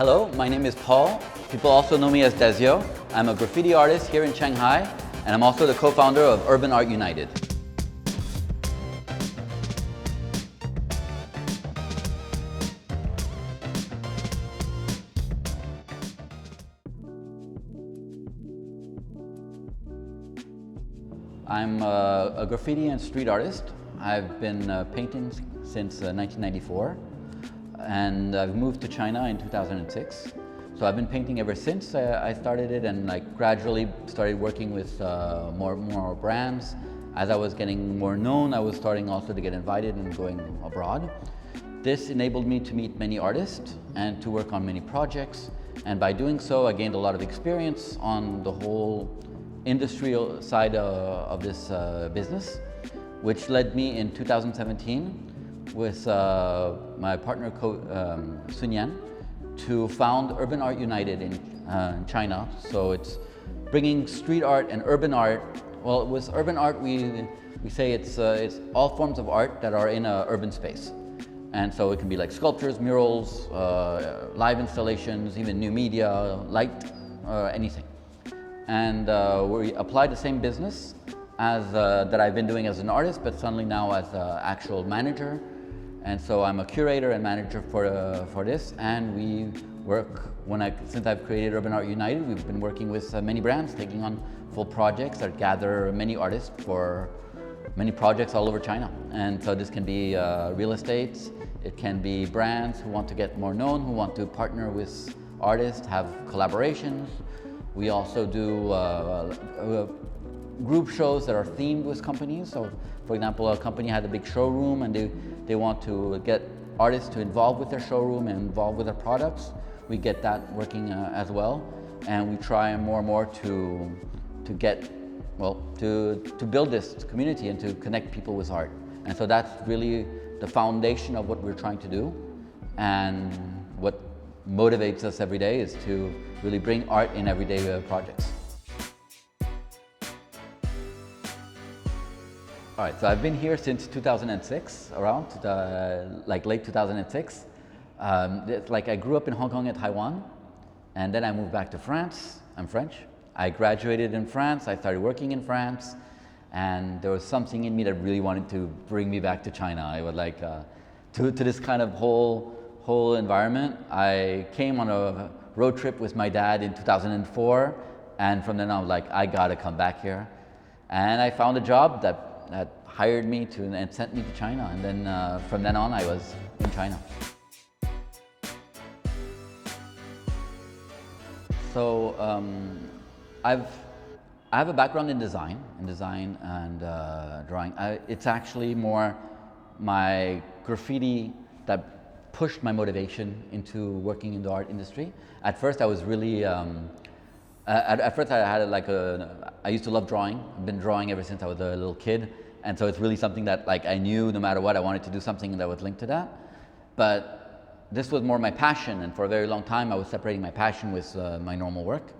Hello, my name is Paul. People also know me as Dezio. I'm a graffiti artist here in Shanghai, and I'm also the co-founder of Urban Art United. I'm a graffiti and street artist. I've been painting since 1994, and I've moved to China in 2006. So I've been painting ever since I started it, and gradually started working with more brands. As I was getting more known, I was starting also to get invited and going abroad. This enabled me to meet many artists and to work on many projects. And by doing so, I gained a lot of experience on the whole industrial side of this business, which led me in 2017 with my partner Sun Yan to found Urban Art United in China. So it's bringing street art and urban art. Well, with urban art, we say it's all forms of art that are in an urban space. And so it can be like sculptures, murals, live installations, even new media, light, anything. And we applied the same business as that I've been doing as an artist, but suddenly now as an actual manager. And so I'm a curator and manager for this, and we work, since I've created Urban Art United, we've been working with many brands, taking on full projects that gather many artists for many projects all over China. And so this can be real estate, it can be brands who want to get more known, who want to partner with artists, have collaborations. We also do group shows that are themed with companies. So, for example, a company had a big showroom and they want to get artists to involve with their showroom and involved with their products. We get that working as well. And we try more and more to build this community and to connect people with art. And so that's really the foundation of what we're trying to do. And what motivates us every day is to really bring art in everyday projects. All right, so I've been here since 2006, around late 2006. I grew up in Hong Kong and Taiwan, and then I moved back to France. I'm French. I graduated in France. I started working in France, and there was something in me that really wanted to bring me back to China. I would like to this kind of whole environment. I came on a road trip with my dad in 2004, and from then on I was like, I gotta come back here. And I found a job that hired me and sent me to China, and then from then on I was in China. So I have a background in design and drawing. It's actually more my graffiti that pushed my motivation into working in the art industry. At first I was really, at first I had I used to love drawing. I've been drawing ever since I was a little kid. And so it's really something that I knew no matter what, I wanted to do something that was linked to that. But this was more my passion, and for a very long time I was separating my passion with my normal work.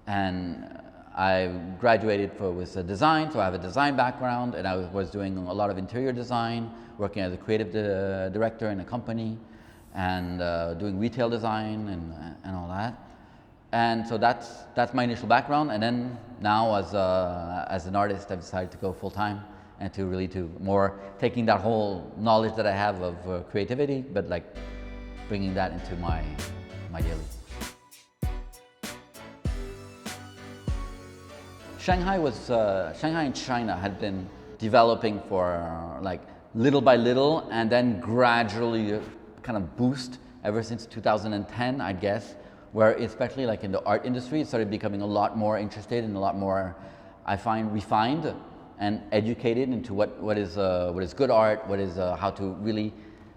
And I graduated with design, so I have a design background, and I was doing a lot of interior design, working as a creative director in a company, and doing retail design and all that. And so that's my initial background. And then now as an artist, I've decided to go full time and to really more taking that whole knowledge that I have of creativity, but bringing that into my daily. Shanghai and China had been developing for little by little, and then gradually kind of boost ever since 2010, I guess, where especially in the art industry, it started becoming a lot more interested and a lot more, I find, refined and educated into what is good art, how to really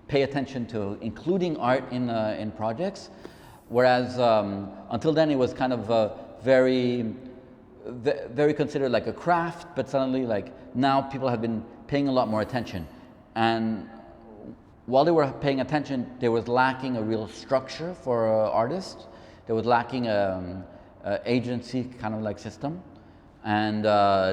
pay attention to including art in projects. Whereas until then it was kind of very considered like a craft, but suddenly now people have been paying a lot more attention. And while they were paying attention, there was lacking a real structure for artists. There was lacking a agency kind of system. And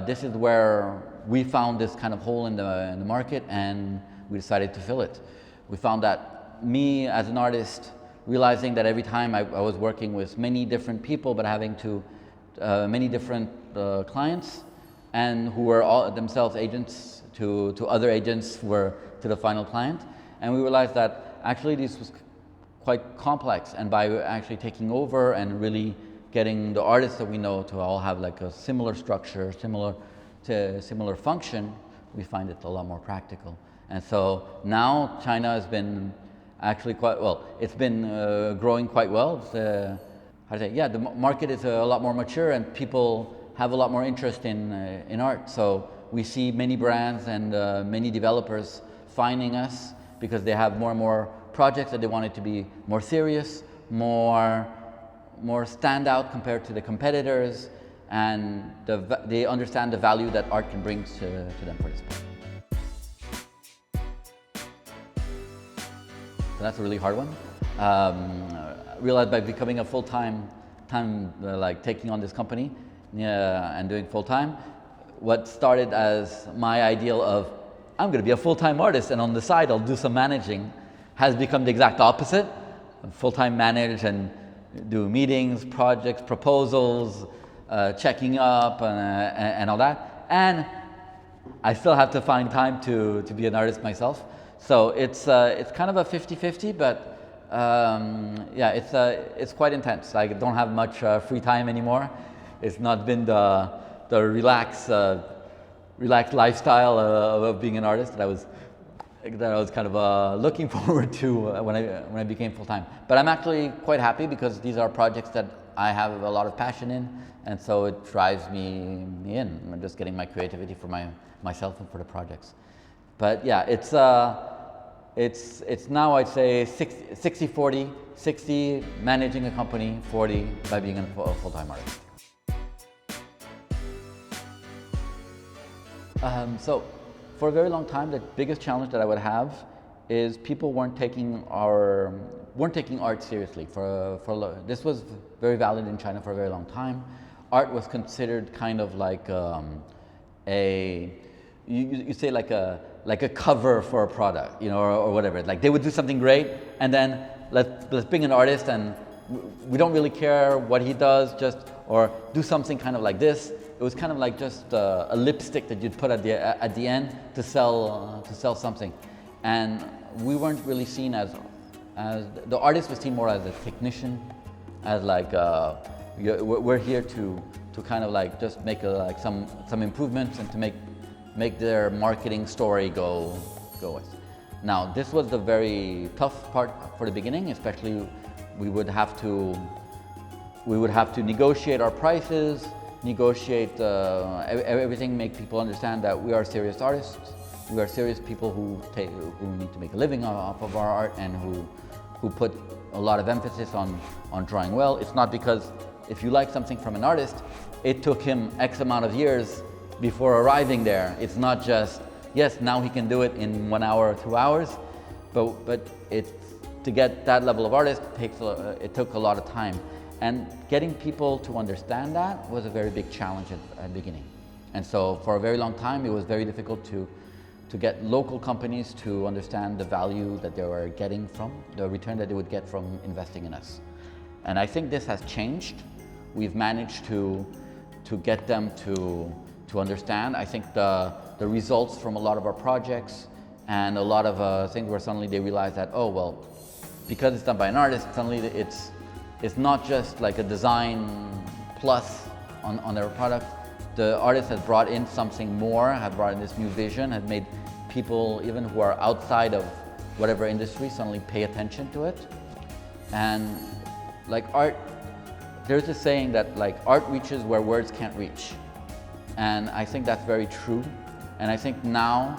this is where we found this kind of hole in the market, and we decided to fill it. We found that me as an artist realizing that every time I was working with many different people, but having to many different clients, and who were all themselves agents to other agents who were to the final client. And we realized that actually this was quite complex, and by actually taking over and really getting the artists that we know to all have like a similar structure, similar function, we find it a lot more practical. And so now China has been actually quite well. It's been growing quite well. How to say? Yeah, the market is a lot more mature, and people have a lot more interest in art. So we see many brands and many developers finding us because they have more and more projects that they want it to be more serious, more standout compared to the competitors, and they understand the value that art can bring to them for this point. So that's a really hard one. I realized by becoming a full-time, like taking on this company and doing full-time, what started as my ideal of I'm going to be a full-time artist and on the side I'll do some managing has become the exact opposite. Full-time manage and do meetings, projects, proposals, checking up and all that. And I still have to find time to be an artist myself. So it's kind of a 50-50, but yeah, it's quite intense. I don't have much free time anymore. It's not been the relaxed lifestyle of being an artist that I was kind of looking forward to when I became full time. But I'm actually quite happy because these are projects that I have a lot of passion in, and so it drives me in. I'm just getting my creativity for myself and for the projects. But yeah, it's now I'd say 60-40, 60 managing a company, 40 by being a full-time artist. So for a very long time, the biggest challenge that I would have is people weren't taking art seriously. This was very valid in China for a very long time. Art was considered kind of like you say like a cover for a product, you know, or whatever. Like they would do something great, and then let's bring an artist, and we don't really care what he does, or do something kind of like this. It was kind of like just a lipstick that you'd put at the end to sell something, and we weren't really seen as the artist was seen more as a technician, as like we're here to kind of like just make some improvements and to make their marketing story go with. Now this was the very tough part for the beginning, especially we would have to negotiate our prices, negotiate everything, make people understand that we are serious artists, we are serious people who need to make a living off of our art, and who put a lot of emphasis on drawing well. It's not because if you like something from an artist, it took him X amount of years before arriving there. It's not just, yes, now he can do it in 1 hour or 2 hours, but to get that level of artist it took a lot of time. And getting people to understand that was a very big challenge at the beginning. And so for a very long time, it was very difficult to get local companies to understand the value that they were getting from, the return that they would get from investing in us. And I think this has changed. We've managed to get them to understand. I think the results from a lot of our projects and a lot of things where suddenly they realize that, oh, well, because it's done by an artist, suddenly it's not just like a design plus on their product. The artist has brought in something more, has brought in this new vision, has made people, even who are outside of whatever industry, suddenly pay attention to it. And like art, there's this saying that like art reaches where words can't reach. And I think that's very true. And I think now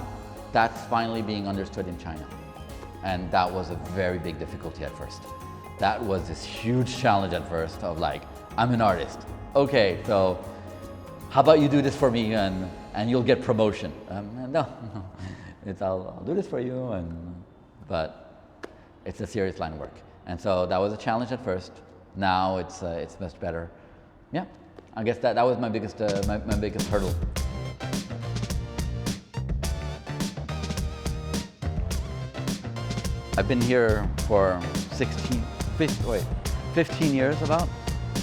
that's finally being understood in China. And that was a very big difficulty at first. That was this huge challenge at first of like, I'm an artist. Okay, so how about you do this for me and you'll get promotion? No, I'll do this for you, but it's a serious line of work. And so that was a challenge at first. Now it's much better. Yeah, I guess that was my biggest my biggest hurdle. I've been here for 16 15 years about,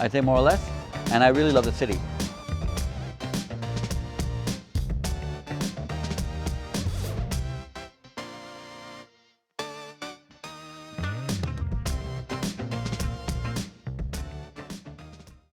I'd say more or less, and I really love the city.